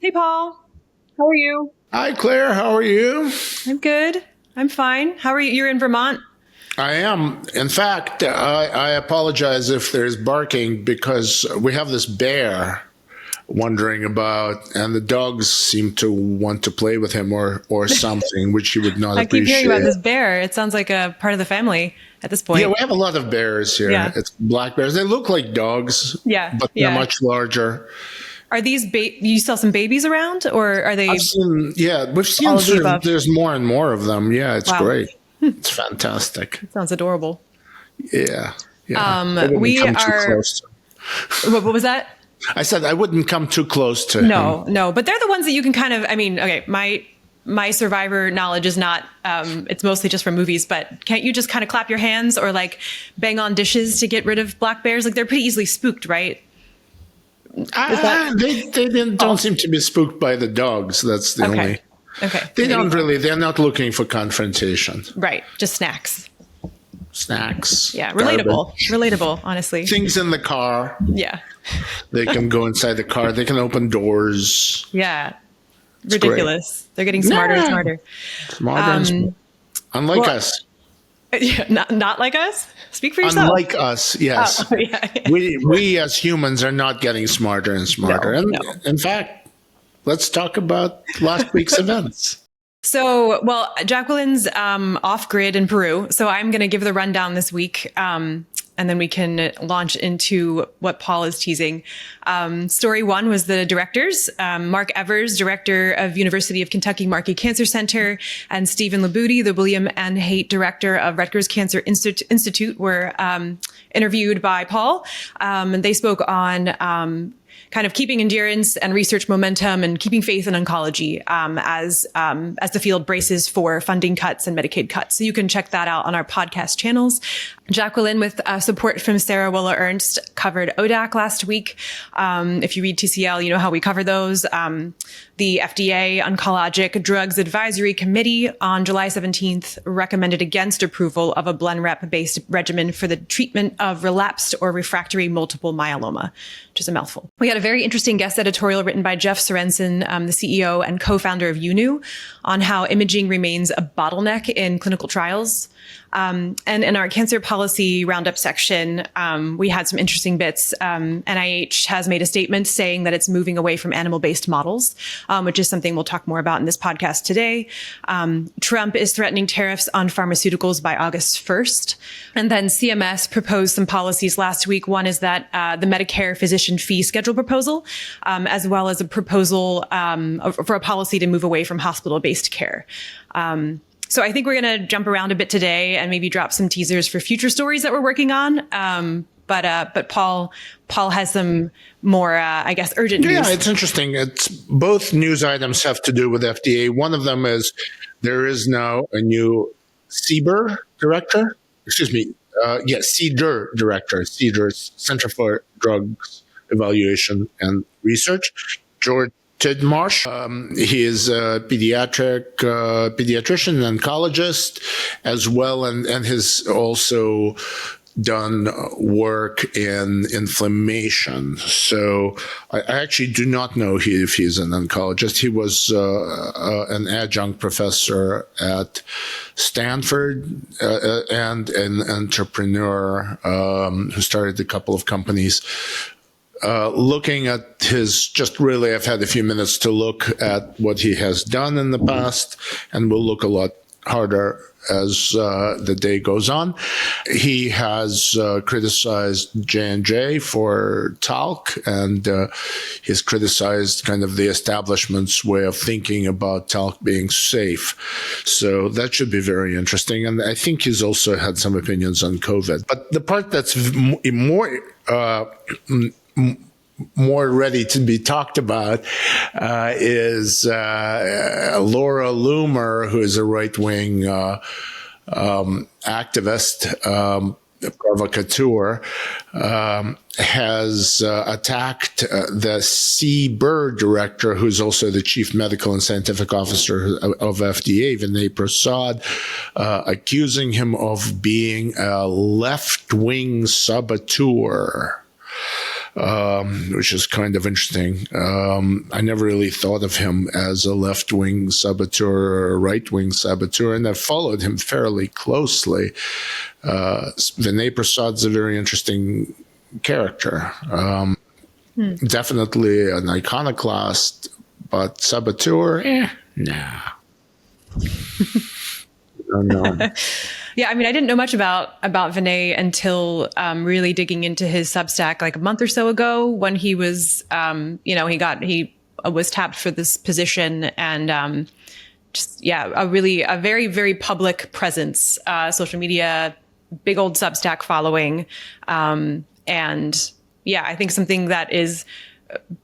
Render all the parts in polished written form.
Hey, Paul. How are you? Hi, Claire. How are you? I'm good. I'm fine. How are you? You're in Vermont? I am. In fact, I apologize if there's barking because we have this bear wandering about, and the dogs seem to want to play with him or something, which he would not I keep hearing appreciate. about this bear. It sounds like a part of the family at this point. Yeah, we have a lot of bears here. Yeah. It's black bears. They look like dogs, Yeah, but they're yeah. much larger. Are these you still some babies around, or are they? We've seen All of the above. there's more and more of them. Yeah, it's Wow. great. It's fantastic. Sounds adorable. Yeah. I wouldn't We come too are. close to- What was that? I said I wouldn't come too close to him. No, but they're the ones that you can kind of. I mean, okay, my survivor knowledge is not. It's mostly just from movies, but can't you just kind of clap your hands or like bang on dishes to get rid of black bears? Like they're pretty easily spooked, right? They don't seem to be spooked by the dogs. That's the only. Okay. They don't really. They're not looking for confrontation. Right. Just snacks. Snacks. Yeah. Garbage. Relatable, honestly. Things in the car. Yeah. They can go inside the car. They can open doors. Yeah. It's Ridiculous. great. They're getting smarter and Yeah. smarter. Smarter. Unlike us. Yeah, not like us. Speak for yourself. Unlike us, yes. Oh, yeah. We as humans are not getting smarter and smarter. No. In fact, let's talk about last week's events. So, well, Jacqueline's off grid in Peru. So I'm going to give the rundown this week. And then we can launch into what Paul is teasing. Story one was the directors, Mark Evers, director of University of Kentucky Markey Cancer Center, and Stephen Labuti, the William N. Haight director of Rutgers Cancer Institute, were interviewed by Paul. And they spoke on kind of keeping endurance and research momentum and keeping faith in oncology as the field braces for funding cuts and Medicaid cuts. So you can check that out on our podcast channels. Jacqueline, with support from Sarah Willa Ernst, covered ODAC last week. If you read TCL, you know how we cover those. The FDA Oncologic Drugs Advisory Committee on July 17th recommended against approval of a Blenrep-based regimen for the treatment of relapsed or refractory multiple myeloma, which is a mouthful. We had a very interesting guest editorial written by Jeff Sorensen, the CEO and co-founder of UNU, on how imaging remains a bottleneck in clinical trials. And in our cancer policy roundup section, we had some interesting bits. NIH has made a statement saying that it's moving away from animal-based models, which is something we'll talk more about in this podcast today. Trump is threatening tariffs on pharmaceuticals by August 1st. And then CMS proposed some policies last week. One is that the Medicare physician fee schedule proposal, as well as a proposal for a policy to move away from hospital-based care. So I think we're going to jump around a bit today and maybe drop some teasers for future stories that we're working on. But Paul has some more, I guess, urgent news. Yeah, it's interesting. It's both news items have to do with FDA. One of them is there is now a new CBER director. Excuse me. CDER director. CDER, Center for Drugs Evaluation and Research. George Tidmarsh. He is a pediatrician and oncologist as well, and has also done work in inflammation. So I actually do not know if he's an oncologist. He was an adjunct professor at Stanford and an entrepreneur who started a couple of companies. Looking at I've had a few minutes to look at what he has done in the past, and we'll look a lot harder as the day goes on. He has criticized J&J for talc, and he's criticized kind of the establishment's way of thinking about talc being safe. So that should be very interesting. And I think he's also had some opinions on COVID. But the part that's more ready to be talked about is Laura Loomer, who is a right-wing activist, provocateur, has attacked the CBER director, who's also the chief medical and scientific officer of FDA, Vinay Prasad, accusing him of being a left-wing saboteur. which is kind of interesting. I never really thought of him as a left-wing saboteur or a right-wing saboteur, and I've followed him fairly closely. Vinay Prasad's a very interesting character. Definitely an iconoclast, but saboteur, nah. No. Yeah, I mean, I didn't know much about Vinay until really digging into his Substack like a month or so ago when he was, he was tapped for this position, and a very, very public presence, social media, big old Substack following, and yeah, I think something that is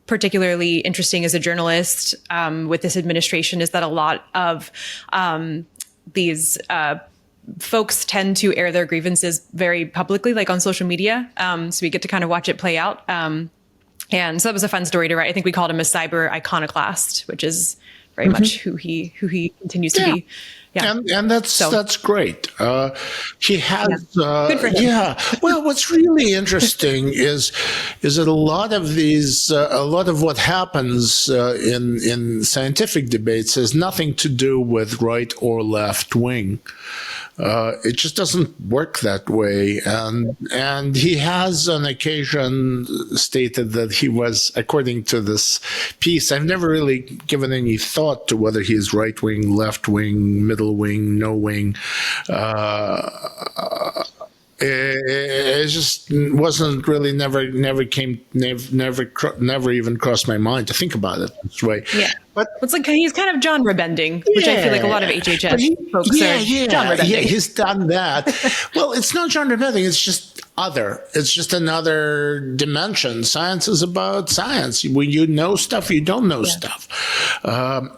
particularly interesting as a journalist with this administration is that a lot of these folks tend to air their grievances very publicly, like on social media. So we get to kind of watch it play out. And so that was a fun story to write. I think we called him a cyber iconoclast, which is very much who he continues to be. Yeah. And that's great. He has, good for him. Yeah. Well, what's really interesting is that a lot of what happens in scientific debates has nothing to do with right or left wing. It just doesn't work that way. And he has on occasion stated that he was, according to this piece, I've never really given any thought to whether he is right wing, left wing, middle wing, no wing. It just wasn't really never even crossed my mind to think about it this way. Yeah. But it's like he's kind of genre bending, which I feel like a lot of HHS folks are genre bending. Yeah, he's done that. Well, it's not genre bending. It's just other. It's just another dimension. Science is about science. When you know stuff, you don't know stuff.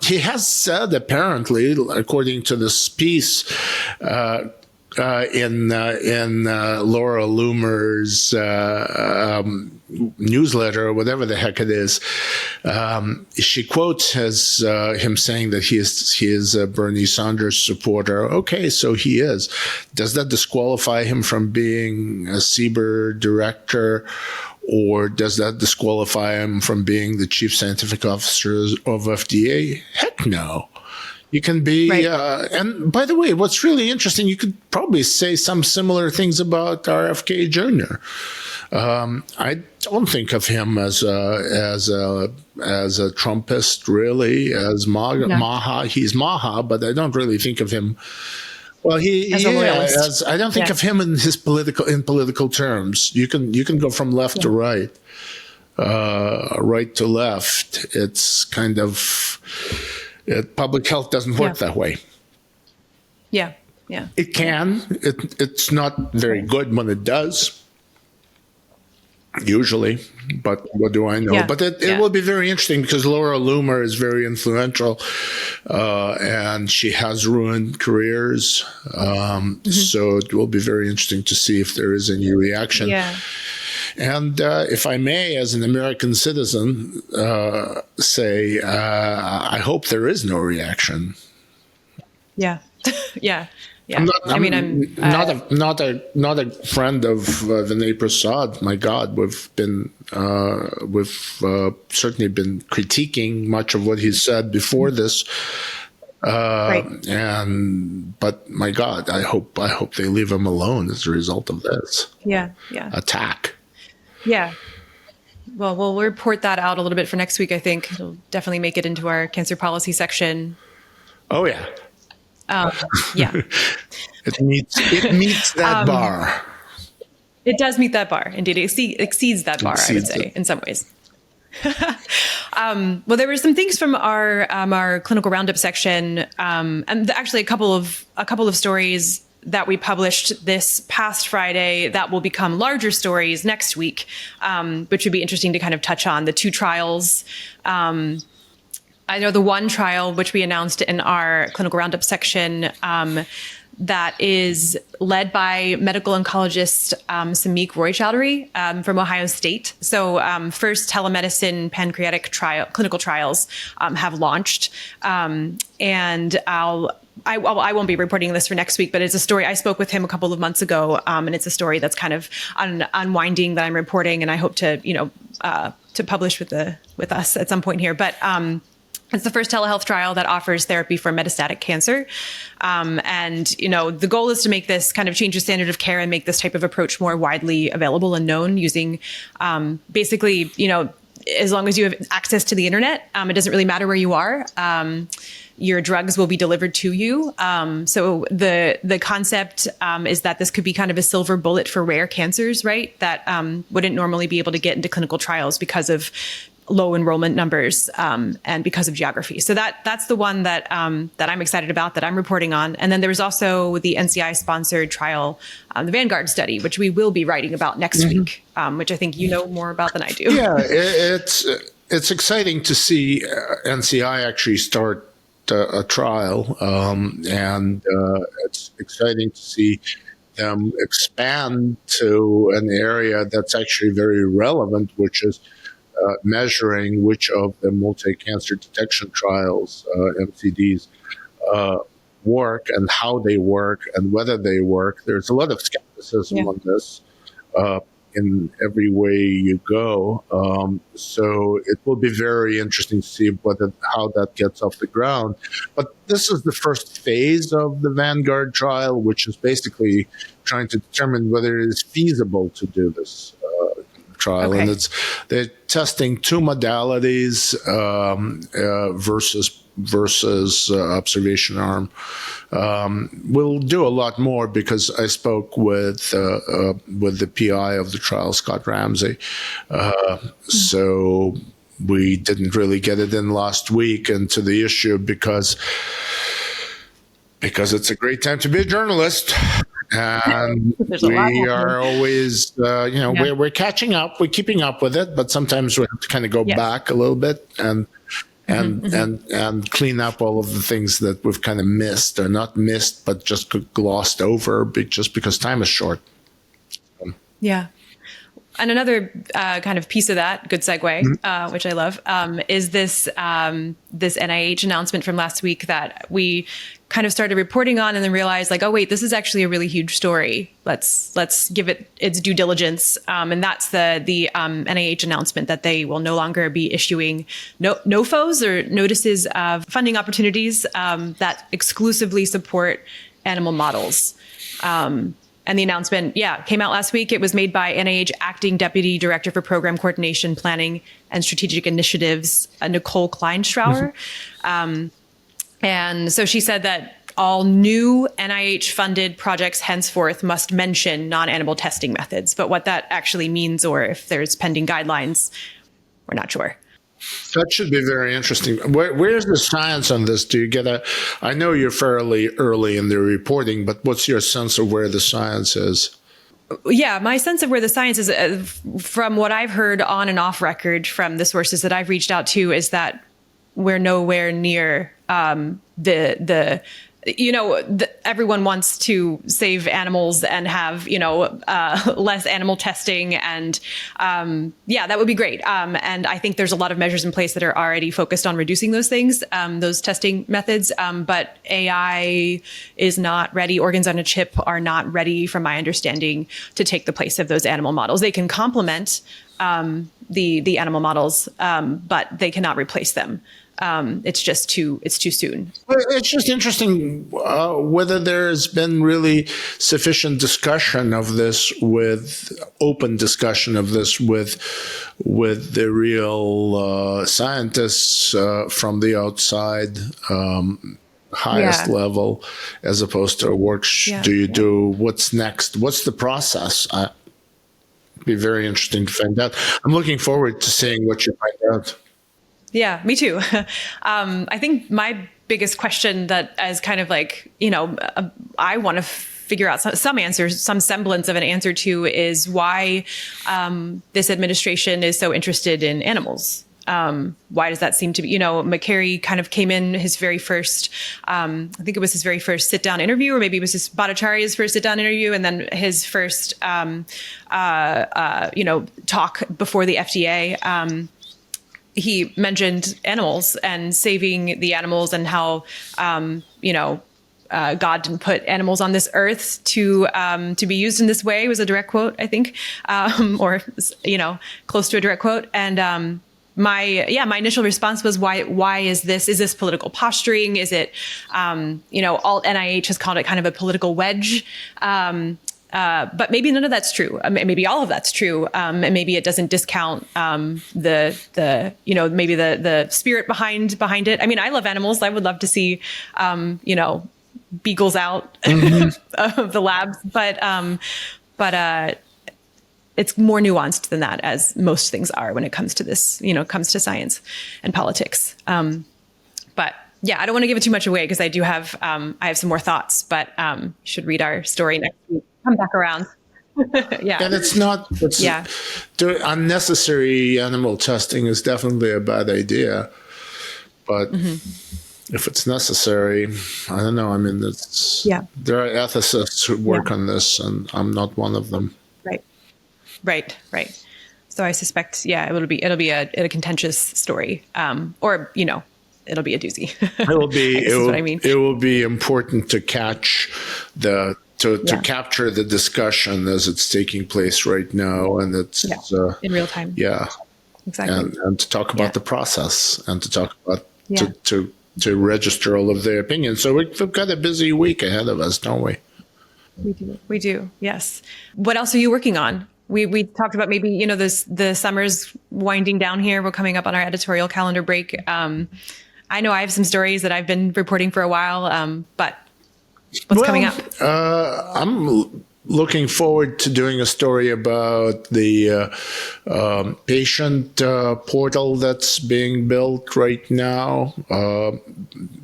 He has said, apparently, according to this piece, in Laura Loomer's newsletter, or whatever the heck it is, she quotes as him saying that he is a Bernie Sanders supporter. Okay, so he is. Does that disqualify him from being a CBER director? Or does that disqualify him from being the chief scientific officer of FDA? Heck no. You can be, right. And by the way, what's really interesting, you could probably say some similar things about RFK Jr. I don't think of him as a Trumpist, really, as Maha. He's Maha, but I don't really think of him. Well, I don't think of him in political terms. You can go from left to right, right to left. It's kind of. Public health doesn't work that way. Yeah. It can. It's not very good when it does, usually. But what do I know? Yeah. But it will be very interesting because Laura Loomer is very influential, and she has ruined careers. So it will be very interesting to see if there is any reaction. Yeah. And if I may, as an American citizen, say, I hope there is no reaction. Yeah. Yeah. I'm not a friend of Vinay Prasad. My God, we've certainly been critiquing much of what he said before this. Right. But my God, I hope they leave him alone as a result of this. Attack. Yeah. Well, we'll report that out a little bit for next week, I think. It'll definitely make it into our cancer policy section. Oh, yeah. Yeah. It meets that bar. It does meet that bar. Indeed, it exceeds that bar, I would say, in some ways. Well, there were some things from our clinical roundup section, and actually a couple of stories that we published this past Friday that will become larger stories next week, which would be interesting to kind of touch on. The two trials I know the one trial, which we announced in our clinical roundup section, that is led by medical oncologist Samik Roy-Chowdhury from Ohio State. So first telemedicine pancreatic clinical trials have launched. And I won't be reporting this for next week, but it's a story. I spoke with him a couple of months ago, and it's a story that's kind of unwinding that I'm reporting, and I hope to publish with us at some point here. But it's the first telehealth trial that offers therapy for metastatic cancer. And, the goal is to make this kind of change the standard of care and make this type of approach more widely available and known using basically, as long as you have access to the internet, it doesn't really matter where you are. Your drugs will be delivered to you. So the concept is that this could be kind of a silver bullet for rare cancers, right? That wouldn't normally be able to get into clinical trials because of low enrollment numbers and because of geography. So that's the one that I'm excited about, that I'm reporting on. And then there was also the NCI-sponsored trial, the Vanguard study, which we will be writing about next week, which I think you know more about than I do. Yeah, it's exciting to see NCI actually start a trial, and it's exciting to see them expand to an area that's actually very relevant, which is measuring which of the multi-cancer detection trials, MCDs, work and how they work and whether they work. There's a lot of skepticism on this in every way you go. So it will be very interesting to see how that gets off the ground. But this is the first phase of the Vanguard trial, which is basically trying to determine whether it is feasible to do this trial. Okay. And they're testing two modalities versus observation arm. We'll do a lot more because I spoke with the PI of the trial, Scott Ramsey. So we didn't really get it in last week into the issue because it's a great time to be a journalist. And we are always, we're catching up, we're keeping up with it, but sometimes we have to kind of go back a little bit and clean up all of the things that we've kind of missed, or not missed, but just glossed over just because time is short. Yeah. And another kind of piece of that, good segue, which I love, is this NIH announcement from last week that we kind of started reporting on and then realized, like, oh wait, this is actually a really huge story. Let's give it its due diligence. And that's the NIH announcement that they will no longer be issuing NOFOs, or notices of funding opportunities, that exclusively support animal models. And the announcement, came out last week. It was made by NIH Acting Deputy Director for Program Coordination, Planning, and Strategic Initiatives, Nicole Kleinstreuer. And so she said that all new NIH-funded projects henceforth must mention non-animal testing methods. But what that actually means, or if there's pending guidelines, we're not sure. That should be very interesting. Where's the science on this? Do you get I know you're fairly early in the reporting, but what's your sense of where the science is? Yeah, my sense of where the science is, from what I've heard on and off record from the sources that I've reached out to, is that we're nowhere near everyone wants to save animals and have, less animal testing. And that would be great. And I think there's a lot of measures in place that are already focused on reducing those things, those testing methods. But AI is not ready. Organs on a chip are not ready, from my understanding, to take the place of those animal models. They can complement the animal models, but they cannot replace them. It's too soon. It's just interesting whether there's been really sufficient discussion of this, open discussion of this with the real scientists from the outside, highest level, as opposed to what's next? What's the process? It'd be very interesting to find out. I'm looking forward to seeing what you find out. Yeah, me too. I think my biggest question that is kind of like, I want to figure out some answers, some semblance of an answer to, is why this administration is so interested in animals. Why does that seem to be, McCary kind of came in his very first, I think it was his very first sit down interview, or maybe it was just Bhattacharya's first sit down interview. And then his first, talk before the FDA. He mentioned animals and saving the animals, and how, God didn't put animals on this earth to be used in this way, was a direct quote, I think, or close to a direct quote. And my initial response was, why is this? Is this political posturing? Is it alt NIH has called it kind of a political wedge. But maybe none of that's true. Maybe all of that's true. And maybe it doesn't discount the spirit behind it. I mean, I love animals. I would love to see beagles out of the labs, but it's more nuanced than that, as most things are when it comes to this, comes to science and politics. But yeah, I don't want to give it too much away, because I do have, I have some more thoughts, but you should read our story next week. Come back around. Yeah. And unnecessary animal testing is definitely a bad idea, but if it's necessary, I don't know. I mean, there are ethicists who work on this, and I'm not one of them. Right. So I suspect, it'll be a contentious story, or it'll be a doozy. It will be important to catch to capture the discussion as it's taking place right now, and it's in real time. Yeah, exactly. And to talk about the process, and to talk about to register all of their opinions. So we've got a busy week ahead of us, don't we? We do. Yes. What else are you working on? We talked about maybe, the summer's winding down here. We're coming up on our editorial calendar break. I know I have some stories that I've been reporting for a while, but what's coming up? I'm looking forward to doing a story about the patient portal that's being built right now.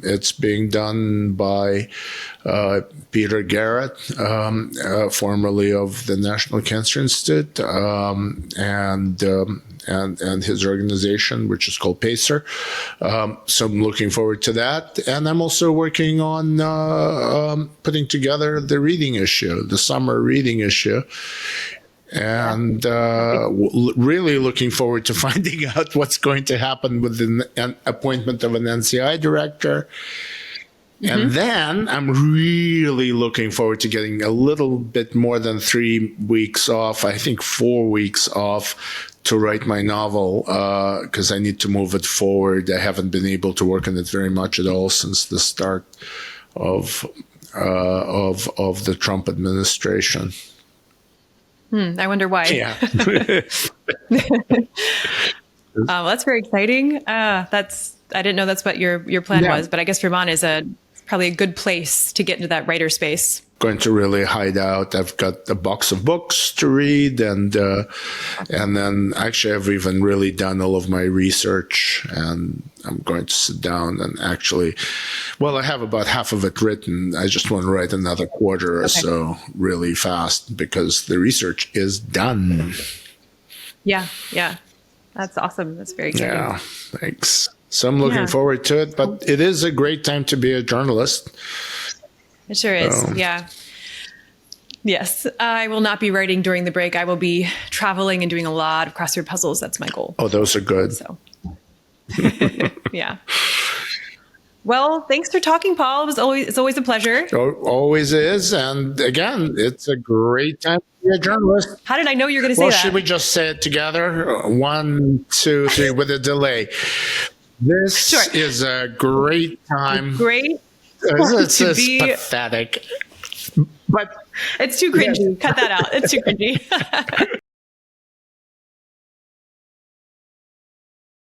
It's being done by Peter Garrett, formerly of the National Cancer Institute, and his organization, which is called PACER. So I'm looking forward to that. And I'm also working on putting together the reading issue, the summer reading issue. And really looking forward to finding out what's going to happen with the appointment of an NCI director. And then I'm really looking forward to getting a little bit more than 3 weeks off, I think 4 weeks off, to write my novel, because I need to move it forward. I haven't been able to work on it very much at all since the start of the Trump administration. I wonder why. Yeah. Well, that's very exciting. I didn't know that's what your plan was, but I guess Vermont is probably a good place to get into that writer space. Going to really hide out. I've got a box of books to read, and then actually I've even really done all of my research, and I'm going to sit down and actually, I have about half of it written. I just want to write another quarter or so really fast, because the research is done. Yeah. That's awesome. That's very exciting. Yeah, thanks. So I'm looking forward to it, but it is a great time to be a journalist. It sure is. Yeah. Yes. I will not be writing during the break. I will be traveling and doing a lot of crossword puzzles. That's my goal. Oh, those are good. So, yeah. Well, thanks for talking, Paul. It's always a pleasure. Always is. And again, it's a great time to be a journalist. How did I know you were going to say that? Should we just say it together? 1, 2, 3 with a delay. This is a great time. It's pathetic. But it's too cringy. Cut that out. It's too cringy.